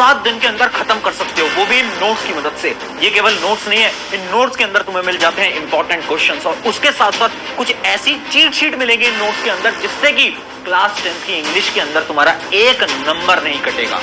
7 दिन के अंदर खत्म कर सकते हो, वो भी इन नोट्स की मदद से। ये केवल नोट्स नहीं है, इन नोट्स के अंदर तुम्हें मिल जाते हैं इंपॉर्टेंट क्वेश्चंस, और उसके साथ साथ कुछ ऐसी चीट शीट मिलेगी इन नोट्स के अंदर जिससे कि क्लास 10 की इंग्लिश के अंदर तुम्हारा एक नंबर नहीं कटेगा।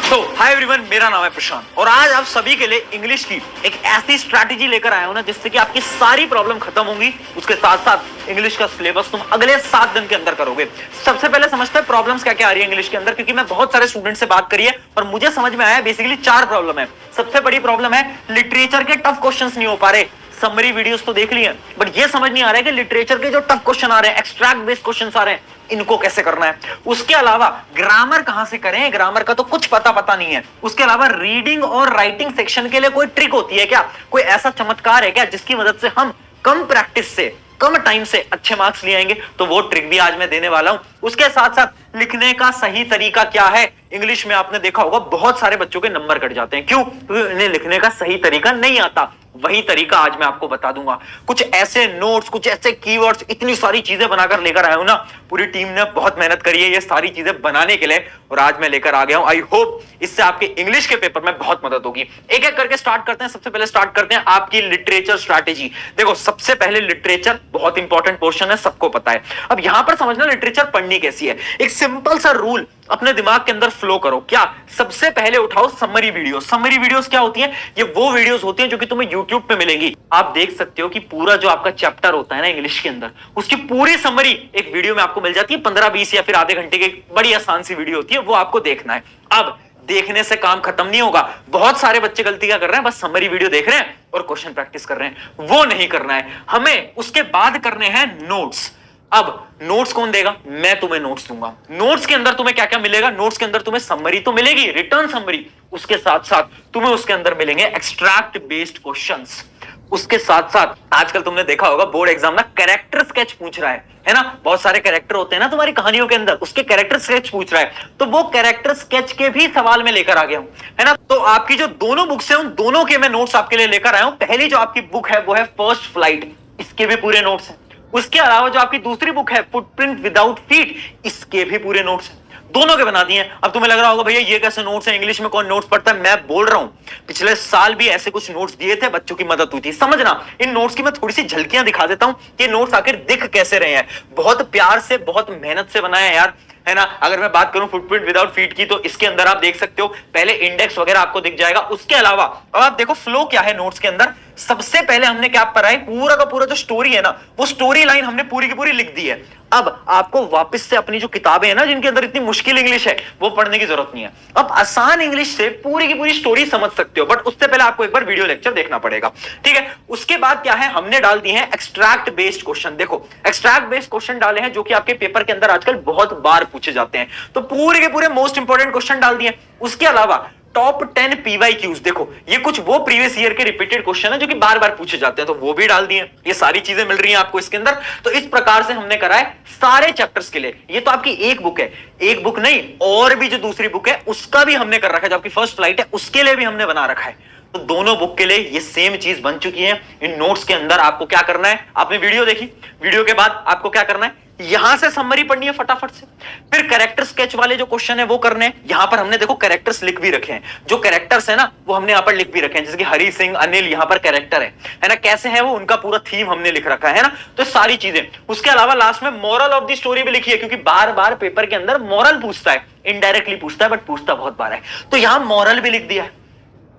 तो हाय एवरीवन, मेरा नाम है प्रशांत और आज आप सभी के लिए इंग्लिश की एक ऐसी स्ट्रैटेजी लेकर आया हूं ना जिससे कि आपकी सारी प्रॉब्लम खत्म होंगी। उसके साथ साथ इंग्लिश का सिलेबस तुम अगले 7 दिन के अंदर करोगे। सबसे पहले समझते हैं प्रॉब्लम्स क्या क्या आ रही है इंग्लिश के अंदर, क्योंकि मैं बहुत सारे स्टूडेंट से बात करी है और मुझे समझ में आया बेसिकली 4 प्रॉब्लम है। सबसे बड़ी प्रॉब्लम है लिटरेचर के टफ क्वेश्चंस नहीं हो पा रहे। समरी वीडियोस तो देख ली है, बट ये समझ नहीं आ रहा है कि लिटरेचर के जो टफ क्वेश्चन आ रहे हैं, एक्सट्रैक्ट बेस्ड क्वेश्चंस आ रहे हैं, इनको कैसे करना है। उसके अलावा ग्रामर कहां से करें, ग्रामर का तो कुछ पता नहीं है। उसके अलावा रीडिंग और राइटिंग सेक्शन के लिए कोई ट्रिक होती है क्या, कोई ऐसा चमत्कार है क्या जिसकी मदद से हम कम प्रैक्टिस से कम टाइम से अच्छे मार्क्स ले आएंगे, तो वो ट्रिक भी आज मैं देने वाला हूं। उसके साथ साथ लिखने का सही तरीका क्या है। इंग्लिश में आपने देखा होगा बहुत सारे बच्चों के नंबर कट जाते हैं, क्यों? क्योंकि इन्हें लिखने का सही तरीका नहीं आता। वही तरीका आज मैं आपको बता दूंगा। कुछ ऐसे नोट्स, कुछ ऐसे कीवर्ड्स, इतनी सारी चीजें बनाकर लेकर आया हूं ना। पूरी टीम ने बहुत मेहनत करी है ये सारी चीजें बनाने के लिए और आज मैं लेकर आ गया हूं। आई होप इससे आपके इंग्लिश के पेपर में बहुत मदद होगी। एक एक करके स्टार्ट करते हैं। सबसे पहले स्टार्ट करते हैं आपकी लिटरेचर स्ट्रैटेजी। देखो, सबसे पहले लिटरेचर बहुत इंपॉर्टेंट पोर्शन है, सबको पता है। अब यहां पर समझना लिटरेचर पढ़नी कैसी है। एक सिंपल सा रूल अपने दिमाग के अंदर फ्लो करो। क्या? सबसे पहले उठाओ समरी वीडियो। समरी वीडियोस क्या होती हैं? ये वो वीडियोस होती हैं जो कि तुम्हें YouTube पे मिलेंगी। आप देख सकते हो कि पूरा जो आपका चैप्टर होता है ना इंग्लिश के अंदर, उसकी पूरी समरी एक वीडियो में आपको मिल जाती है। 15-20 या फिर आधे घंटे की बड़ी आसान सी वीडियो होती है, वो आपको देखना है। अब देखने से काम खत्म नहीं होगा। बहुत सारे बच्चे गलती क्या कर रहे हैं, बस समरी वीडियो देख रहे हैं और क्वेश्चन प्रैक्टिस कर रहे हैं। वो नहीं करना है हमें। उसके बाद करने हैं नोट्स। अब नोट्स कौन देगा? मैं तुम्हें नोट्स दूंगा। नोट्स के अंदर तुम्हें क्या क्या मिलेगा? नोट्स के अंदर तुम्हें समरी तो मिलेगी, रिटर्न समरी। उसके साथ साथ तुम्हें उसके अंदर मिलेंगे एक्सट्रैक्ट बेस्ड क्वेश्चंस। उसके साथ साथ आजकल तुमने देखा होगा बोर्ड एग्जाम ना कैरेक्टर स्केच पूछ रहा है ना। बहुत सारे कैरेक्टर होते हैं ना तुम्हारी कहानियों के अंदर, उसके कैरेक्टर स्केच पूछ रहा है, तो वो कैरेक्टर स्केच के भी सवाल में लेकर आ गया हूं, है ना। तो आपकी जो दोनों बुक्स हैं उन दोनों के मैं नोट्स आपके लिए लेकर आया हूं। पहली जो आपकी बुक है वो है फर्स्ट फ्लाइट, इसके भी पूरे नोट्स हैं। उसके अलावा जो आपकी दूसरी बुक है फुटप्रिंट विदाउट फीट, इसके भी पूरे नोट्स हैं। दोनों के बना दिए हैं। अब तुम्हें लग रहा होगा भैया ये कैसे नोट्स है, इंग्लिश में कौन नोट्स पढ़ता है? मैं बोल रहा हूं पिछले साल भी ऐसे कुछ नोट्स दिए थे, बच्चों की मदद हुई थी। समझना, इन नोट्स की मैं थोड़ी सी झलकियां दिखा देता हूं कि नोट्स आखिर दिख कैसे रहे हैं। बहुत प्यार से, बहुत मेहनत से बनाया है यार, है ना। अगर मैं बात करूं फुटप्रिंट विदाउट फीट की, तो इसके अंदर आप देख सकते हो पहले इंडेक्स वगैरह आपको दिख जाएगा। उसके अलावा अब आप देखो फ्लो क्या है नोट्स के अंदर। सबसे पहले हमने क्या पढ़ा है, पूरा का पूरा जो स्टोरी है ना, वो स्टोरी लाइन हमने पूरी की पूरी लिख दी है। अब आपको वापस से अपनी जो किताबें है ना जिनके अंदर इतनी मुश्किल इंग्लिश है, वो पढ़ने की जरूरत नहीं है। अब आसान इंग्लिश से पूरी की पूरी स्टोरी समझ सकते हो, बट उससे पहले आपको एक बार वीडियो लेक्चर देखना पड़ेगा, ठीक है। उसके बाद क्या है, हमने डाल दिए हैं एक्सट्रैक्ट बेस्ड क्वेश्चन। देखो, एक्सट्रैक्ट बेस्ड क्वेश्चन डाले हैं जो कि आपके पेपर के अंदर आजकल बहुत बार पूछे जाते हैं, तो पूरे के पूरे मोस्ट इंपोर्टेंट क्वेश्चन डाल दिए। उसके अलावा टॉप 10 PYQs, देखो ये कुछ वो प्रीवियस ईयर के रिपीटेड क्वेश्चन है जो कि बार बार पूछे जाते हैं, तो वो भी डाल दिए। ये सारी चीजें मिल रही हैं आपको इसके अंदर। तो इस प्रकार से हमने करा है सारे चैप्टर्स के लिए। ये तो आपकी एक बुक है, एक बुक नहीं, और भी जो दूसरी बुक है उसका भी हमने कर रखा है। जो आपकी फर्स्ट फ्लाइट है उसके लिए भी हमने बना रखा है। तो दोनों बुक के लिए ये सेम चीज बन चुकी है। इन नोट्स के अंदर आपको क्या करना है, आपने वीडियो देखी, वीडियो के बाद आपको क्या करना है, यहां से समरी पढ़नी है फटाफट से। फिर कैरेक्टर स्केच वाले जो क्वेश्चन है वो करने हैं। यहां पर हमने देखो कैरेक्टर्स लिख भी रखे हैं, जो कैरेक्टर्स है ना वो हमने यहां पर लिख भी रखे हैं, जैसे कि हरी सिंह, अनिल, यहां पर कैरेक्टर है ना, कैसे है वो, उनका पूरा थीम हमने लिख रखा है ना। तो सारी चीजें। उसके अलावा लास्ट में मॉरल ऑफ द स्टोरी भी लिखी है, क्योंकि बार बार पेपर के अंदर मॉरल पूछता है, इनडायरेक्टली पूछता है बट पूछता बहुत बार है, तो यहां मॉरल भी लिख दिया है।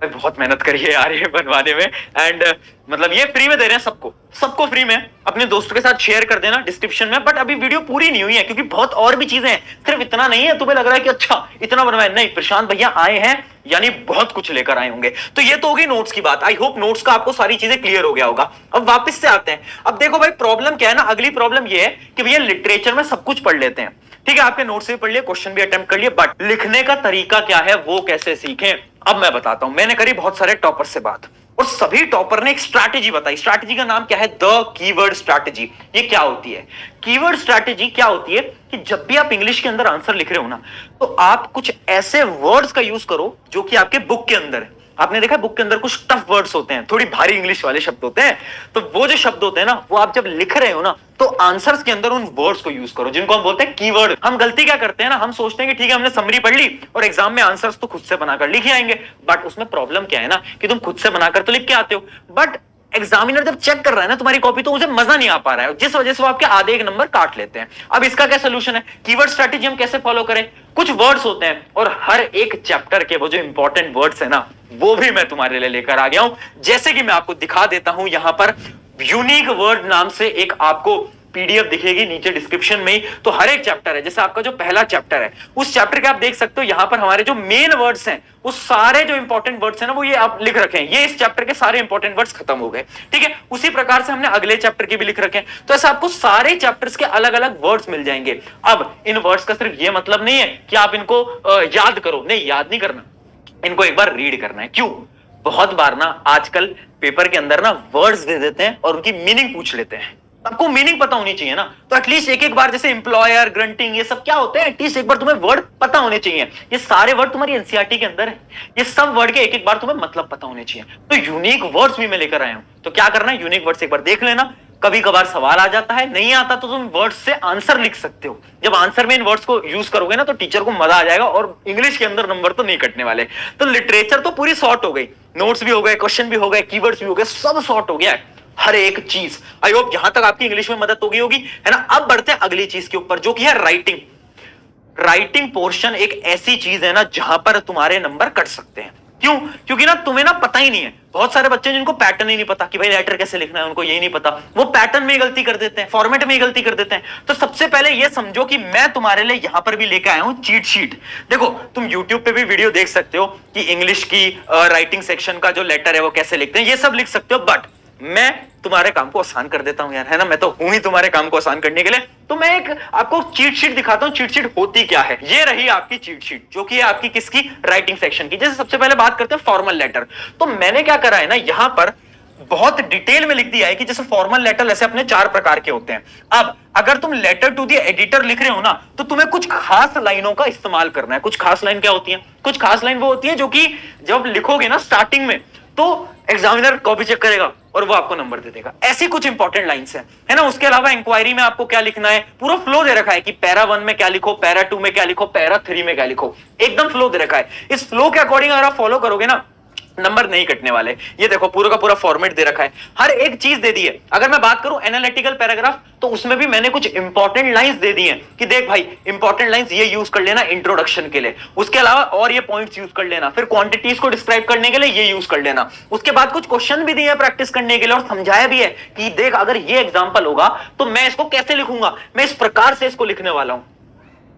बहुत मेहनत करी है यार ये बनवाने में, एंड मतलब ये फ्री में दे रहे हैं सबको, सबको फ्री में। अपने दोस्तों के साथ शेयर कर देना डिस्क्रिप्शन में। बट अभी वीडियो पूरी नहीं हुई है क्योंकि बहुत और भी चीजें हैं, सिर्फ इतना नहीं है। तुम्हें लग रहा है कि अच्छा इतना बनवाए, नहीं, प्रशांत भैया आए हैं यानी बहुत कुछ लेकर आए होंगे। तो ये तो होगी नोट्स की बात। आई होप नोट्स का आपको सारी चीजें क्लियर हो गया होगा। अब वापस से आते हैं। अब देखो भाई प्रॉब्लम क्या है ना, अगली प्रॉब्लम ये है कि भैया लिटरेचर में सब कुछ पढ़ लेते हैं, ठीक है, आपके नोट्स भी पढ़ लिए, क्वेश्चन भी अटेम्प्ट कर लिए, बट लिखने का तरीका क्या है वो कैसे सीखें। अब मैं बताता हूं। मैंने करी बहुत सारे टॉपर से बात और सभी टॉपर ने एक स्ट्रैटेजी बताई। स्ट्रैटेजी का नाम क्या है, द कीवर्ड स्ट्रैटेजी। ये क्या होती है कीवर्ड स्ट्रैटेजी? क्या होती है कि जब भी आप इंग्लिश के अंदर आंसर लिख रहे हो ना, तो आप कुछ ऐसे वर्ड्स का यूज करो जो कि आपके बुक के अंदर है। आपने देखा बुक के अंदर कुछ टफ वर्ड्स होते हैं, थोड़ी भारी इंग्लिश वाले शब्द होते हैं, तो वो जो शब्द होते हैं ना, वो आप जब लिख रहे हो ना, तो आंसर्स के अंदर उन वर्ड्स को यूज करो जिनको हम बोलते हैं कीवर्ड। हम गलती क्या करते हैं ना, हम सोचते हैं कि ठीक है हमने समरी पढ़ ली और एग्जाम में आंसर्स तो खुद से बनाकर लिखे आएंगे, बट उसमें प्रॉब्लम क्या है ना कि तुम खुद से बनाकर तो लिख के आते हो, बट एग्जामिनर जब चेक कर रहा है ना तुम्हारी कॉपी, तो उसे मजा नहीं आ पा रहा है, जिस वजह से वो आपके आधे एक नंबर काट लेते हैं। अब इसका क्या सोल्यूशन है, कीवर्ड स्ट्रेटेजी हम कैसे फॉलो करें? कुछ वर्ड्स होते हैं और हर एक चैप्टर के वो जो इंपॉर्टेंट वर्ड्स है ना, वो भी मैं तुम्हारे लिए लेकर आ गया हूं। जैसे कि मैं आपको दिखा देता हूं, यहां पर यूनिक वर्ड नाम से एक आपको पीडीएफ दिखेगी नीचे डिस्क्रिप्शन में ही। तो हर एक चैप्टर है, जैसे आपका जो पहला चैप्टर है, उस चैप्टर के आप देख सकते हो यहां पर हमारे जो मेन वर्ड्स हैं, वो सारे जो इंपॉर्टेंट वर्ड्स हैं ना, वो ये आप लिख रखे हैं। ये इस चैप्टर के सारे इंपॉर्टेंट वर्ड्स खत्म हो गए, ठीक है। उसी प्रकार से हमने अगले चैप्टर के भी लिख रखे हैं, तो ऐसा आपको सारे चैप्टर्स के अलग अलग वर्ड्स मिल जाएंगे। अब इन वर्ड्स का सिर्फ ये मतलब नहीं है कि आप इनको याद करो, नहीं, याद नहीं करना, इनको एक बार रीड करना है। क्यों? बहुत बार ना आजकल पेपर के अंदर ना वर्ड्स दे देते हैं और उनकी मीनिंग पूछ लेते हैं। आपको मीनिंग पता होनी चाहिए ना, तो एटलीस्ट एक एक बार, जैसे एम्प्लॉयर, ग्रंटिंग, ये सब क्या होते हैं, एटलीस्ट एक बार तुम्हें वर्ड पता होने चाहिए। ये सारे वर्ड तुम्हारी एनसीईआरटी के अंदर है, ये सब वर्ड के एक एक बार तुम्हें मतलब पता होने चाहिए। तो यूनिक वर्ड्स भी मैं लेकर आया हूं, तो क्या करना है, यूनिक वर्ड्स एक बार देख लेना। कभी कभार सवाल आ जाता है, नहीं आता तो तुम वर्ड्स से आंसर लिख सकते हो। जब आंसर में इन वर्ड्स को यूज करोगे ना, तो टीचर को मजा आ जाएगा और इंग्लिश के अंदर नंबर तो नहीं कटने वाले। तो लिटरेचर तो पूरी सॉर्ट हो गई, नोट्स भी हो गए, क्वेश्चन भी हो गए, कीवर्ड्स भी हो गए, सब सॉर्ट हो गया है, हर एक चीज। आई होप यहां तक आपकी इंग्लिश में मदद होगी है ना। अब बढ़ते हैं अगली चीज के ऊपर, जो कि है राइटिंग। राइटिंग पोर्शन एक ऐसी चीज है ना जहां पर तुम्हारे नंबर कट सकते हैं। क्यों? क्योंकि ना तुम्हें ना पता ही नहीं है। बहुत सारे बच्चे जिनको पैटर्न ही नहीं पता कि भाई लेटर कैसे लिखना है, उनको यही नहीं पता, वो पैटर्न में गलती कर देते हैं, फॉर्मेट में गलती कर देते हैं। तो सबसे पहले ये समझो कि मैं तुम्हारे लिए यहां पर भी लेकर आया हूं चीट शीट। देखो, तुम YouTube पे भी वीडियो देख सकते हो कि इंग्लिश की राइटिंग सेक्शन का जो लेटर है वो कैसे लिखते हैं, ये सब लिख सकते हो, बट मैं तुम्हारे काम को आसान कर देता हूं यार, है ना। मैं तो हूं ही तुम्हारे काम को आसान करने के लिए। तो मैं एक आपको चीट शीट दिखाता हूं, चीट शीट होती क्या है। ये रही आपकी चीट शीट, जो कि है आपकी किसकी, राइटिंग सेक्शन की। जैसे सबसे पहले बात करते हैं फॉर्मल लेटर। तो मैंने क्या करा है ना, यहां पर बहुत डिटेल में लिख दिया है कि जैसे फॉर्मल लेटर ऐसे अपने 4 प्रकार के होते हैं। अब अगर तुम लेटर टू द एडिटर लिख रहे हो ना, तो तुम्हें कुछ खास लाइनों का इस्तेमाल करना है। कुछ खास लाइन क्या होती है? कुछ खास लाइन वो होती है जो कि जब लिखोगे ना स्टार्टिंग में, तो एग्जामिनर कॉपी चेक करेगा और वो आपको नंबर दे देगा। ऐसी कुछ इंपॉर्टेंट लाइंस है ना। उसके अलावा इंक्वायरी में आपको क्या लिखना है, पूरा फ्लो दे रखा है कि पैरा 1 में क्या लिखो, पैरा 2 में क्या लिखो, पैरा 3 में क्या लिखो, एकदम फ्लो दे रखा है। इस फ्लो के अकॉर्डिंग अगर आप फॉलो करोगे ना, नंबर नहीं कटने वाले। ये देखो पूरा का पूरा फॉर्मेट दे रखा है, हर एक चीज दे दी है। अगर मैं बात करूं एनालिटिकल पैराग्राफ, तो उसमें भी मैंने कुछ इंपॉर्टेंट लाइंस दे दी हैं कि देख भाई, इंपॉर्टेंट लाइंस ये यूज कर लेना इंट्रोडक्शन के लिए, उसके अलावा और ये पॉइंट्स यूज कर लेना, फिर क्वांटिटीज को डिस्क्राइब करने के लिए ये यूज कर लेना। उसके बाद कुछ क्वेश्चन भी दिए हैं प्रैक्टिस करने के लिए और समझाया भी है कि देख अगर ये एग्जाम्पल होगा तो मैं इसको कैसे लिखूंगा, मैं इस प्रकार से इसको लिखने वाला हूं।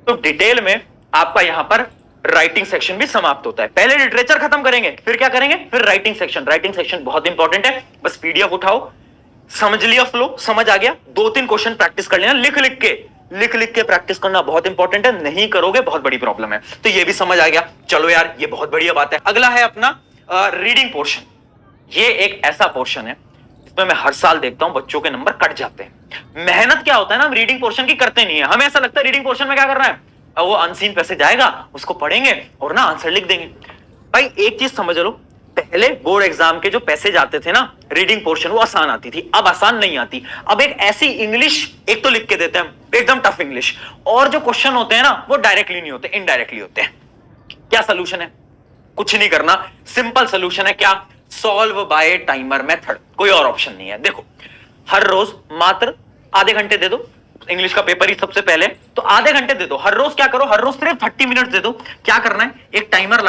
तो डिटेल में आपका यहां पर राइटिंग सेक्शन भी समाप्त होता है। पहले लिटरेचर खत्म करेंगे, फिर क्या करेंगे, फिर राइटिंग सेक्शन। राइटिंग सेक्शन बहुत इंपॉर्टेंट है, बस पीडीएफ उठाओ, समझ लिया फ्लो, समझ आ गया, 2-3 क्वेश्चन प्रैक्टिस कर लेना, लिख लिख के प्रैक्टिस करना बहुत इंपॉर्टेंट है। नहीं करोगे बहुत बड़ी प्रॉब्लम है। तो ये भी समझ आ गया, चलो यार ये बहुत बढ़िया बात है। अगला है अपना रीडिंग पोर्शन। ये एक ऐसा पोर्शन है जिसमें मैं हर साल देखता हूं बच्चों के नंबर कट जाते हैं। मेहनत क्या होता है ना, हम रीडिंग पोर्शन की करते नहीं है। हमें ऐसा लगता है रीडिंग पोर्शन में क्या करना है, वो अनसीन पैसे जाएगा, उसको पढ़ेंगे और ना आंसर लिख देंगे। भाई एक चीज समझ लो, पहले बोर्ड एग्जाम के जो पैसे जाते थे ना रीडिंग पोर्शन, वो आसान आती थी, अब आसान नहीं आती। अब एक ऐसी इंग्लिश एक तो लिख के देते हैं, एकदम टफ इंग्लिश, और जो क्वेश्चन होते हैं ना वो डायरेक्टली नहीं होते, इनडायरेक्टली होते हैं। क्या सोल्यूशन है? कुछ नहीं करना, सिंपल सोल्यूशन है। क्या? सॉल्व बाय टाइमर मेथड, कोई और ऑप्शन नहीं है। देखो, हर रोज मात्र आधे घंटे दे दो, इंग्लिश का पेपर ही सबसे पहले, तो आधे घंटे दे दो। हर रोज क्या करो, हर रोज सिर्फ 30 मिनट दे दो। क्या करना है, एक टाइमर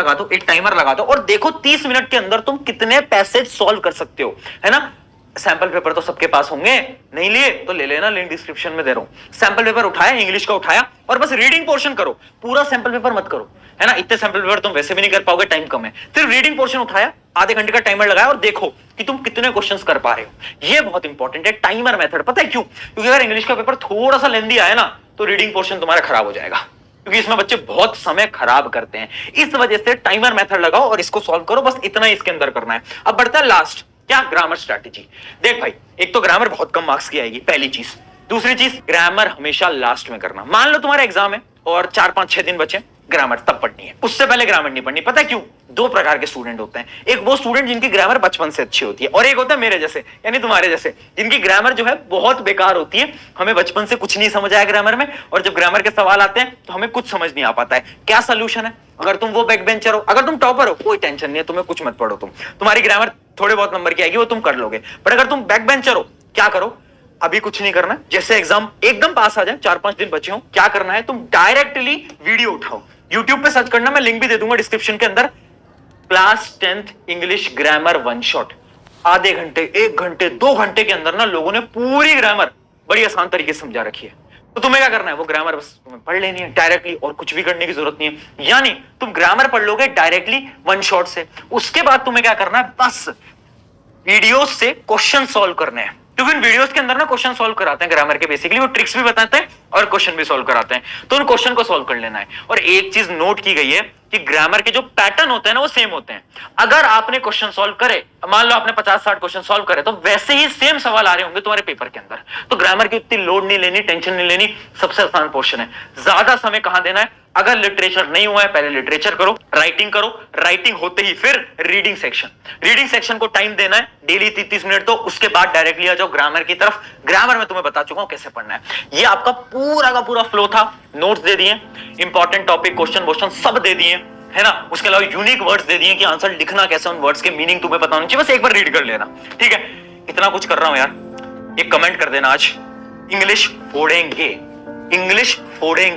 लगा दो और देखो 30 मिनट के अंदर तुम कितने पैसेज सॉल्व कर सकते हो, है ना। सैंपल पेपर तो सबके पास होंगे, नहीं लिए तो ले लेना, लिंक डिस्क्रिप्शन में दे रहा हूं। सैंपल पेपर उठाया, इंग्लिश का उठाया, और बस रीडिंग पोर्शन करो, पूरा सैंपल पेपर मत करो, है ना। इतने सैंपल पेपर तुम वैसे भी नहीं कर पाओगे, टाइम कम है। सिर्फ रीडिंग पोर्शन उठाया, आधे घंटे का टाइमर लगाया और देखो कि तुम कितने क्वेश्चंस कर पा रहे हो। ये बहुत इंपॉर्टेंट है, टाइमर मेथड। पता है क्यों? क्योंकि अगर इंग्लिश का पेपर थोड़ा सा लेंदी आया ना, तो रीडिंग पोर्शन तुम्हारा खराब हो जाएगा, क्योंकि इसमें बच्चे बहुत समय खराब करते हैं। इस वजह से टाइमर मेथड लगाओ और इसको सॉल्व करो, बस इतना ही इसके अंदर करना है। अब बढ़ता है लास्ट, क्या? Grammar strategy. देख भाई, एक तो ग्रामर बहुत कम मार्क्स की आएगी, पहली चीज। दूसरी चीज, ग्रामर हमेशा लास्ट में करना। मान लो तुम्हारा एग्जाम है, और 4-5-6 दिन बचे ग्रामर तब पढ़नी है, उससे पहले ग्रामर नहीं पढ़नी। पता है क्यों? दो प्रकार के स्टूडेंट होते हैं, एक वो स्टूडेंट जिनकी ग्रामर बचपन से अच्छी होती है, और एक होता है मेरे जैसे यानी तुम्हारे जैसे, जिनकी ग्रामर जो है बहुत बेकार होती है। हमें बचपन से कुछ नहीं समझ आया ग्रामर में, और जब ग्रामर के सवाल आते हैं तो हमें कुछ समझ नहीं आ पाता है। क्या सोल्यूशन है? अगर तुम वो बैक बेंचर हो, अगर तुम टॉपर हो, कोई टेंशन नहीं है, तुम्हें कुछ मत पढ़ो, तुम्हारी ग्रामर थोड़े बहुत नंबर की आएगी, वो तुम कर लोगे। पर अगर तुम बैक बेंचर हो, क्या करो? अभी कुछ नहीं करना, जैसे एग्जाम एकदम पास आ जाए, 4-5 दिन बचे हो, क्या करना है? तुम डायरेक्टली वीडियो उठाओ, यूट्यूब पे सर्च करना, मैं लिंक भी दे दूंगा डिस्क्रिप्शन के अंदर, class 10th English grammar one shot. आधे घंटे, 1 घंटे, 2 घंटे के अंदर ना लोगों ने पूरी ग्रामर बड़ी आसान तरीके से समझा रखी है। तो तुम्हें क्या करना है? वो ग्रामर बस तुम्हें पढ़ लेनी है डायरेक्टली, और कुछ भी करने की जरूरत नहीं है। यानी तुम ग्रामर पढ़ लोगे डायरेक्टली वन शॉट से। उसके बाद तुम्हें क्या करना है? बस वीडियोस से क्वेश्चन सॉल्व करने हैं, क्योंकि इन वीडियोस के अंदर ना क्वेश्चन सॉल्व कराते हैं ग्रामर के, बेसिकली वो ट्रिक्स भी बताते हैं और क्वेश्चन भी सॉल्व कराते हैं। तो उन क्वेश्चन को सॉल्व कर लेना है। और एक चीज नोट की गई है कि ग्रामर के जो पैटर्न होते हैं ना वो सेम होते हैं। अगर आपने क्वेश्चन सॉल्व करे, मान लो आपने 50-60 क्वेश्चन सॉल्व करे, तो वैसे ही सेम सवाल आ रहे होंगे तुम्हारे पेपर के अंदर। तो ग्रामर की उतनी लोड नहीं लेनी, टेंशन नहीं लेनी, सबसे आसान पोर्शन है। ज्यादा समय कहां देना है? अगर लिटरेचर नहीं हुआ है, पहले लिटरेचर करो, राइटिंग होते ही फिर रीडिंग सेक्शन को टाइम देना है डेली 30 मिनट। तो उसके बाद डायरेक्टली आ जाओ ग्रामर की तरफ। ग्रामर में तुम्हें बता चुका हूं कैसे पढ़ना है। ये आपका पूरा का पूरा फ्लो था। नोट्स दे दिए, इंपॉर्टेंट टॉपिक, क्वेश्चन सब दे दिए, है ना। उसके अलावा यूनिक वर्ड्स दे दिए कि आंसर लिखना कैसे, उन वर्ड्स के मीनिंग तुम्हें पता होनी चाहिए, बस एक बार रीड कर लेना, ठीक है। इतना कुछ कर रहा हूं यार, एक कमेंट कर देना आज, इंग्लिश फोड़ेंगे,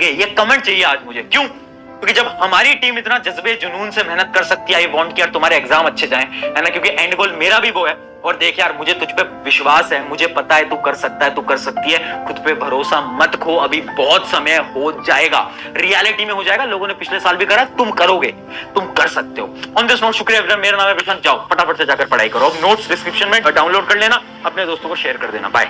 ये कमेंट चाहिए आज मुझे। क्यों? क्योंकि जब हमारी टीम इतना जज्बे जुनून से मेहनत कर सकती है, आई वांट कि यार तुम्हारे एग्जाम अच्छे जाएं, है ना, क्योंकि एंड गोल मेरा भी वो है। और देख यार, मुझे तुझ पे विश्वास है, मुझे पता है तू कर सकता है, तू कर सकती है, खुद पे भरोसा मत खो, अभी बहुत समय हो जाएगा, रियलिटी में हो जाएगा। लोगों ने पिछले साल भी करा, तुम करोगे, तुम कर सकते हो। ऑन दिस नोट, शुक्रिया एवरीवन, मेरा नाम है प्रशांत। जाओ फटाफट से जाकर पढ़ाई करो। अब नोट्स डिस्क्रिप्शन में डाउनलोड कर लेना, अपने दोस्तों को शेयर कर देना। बाय।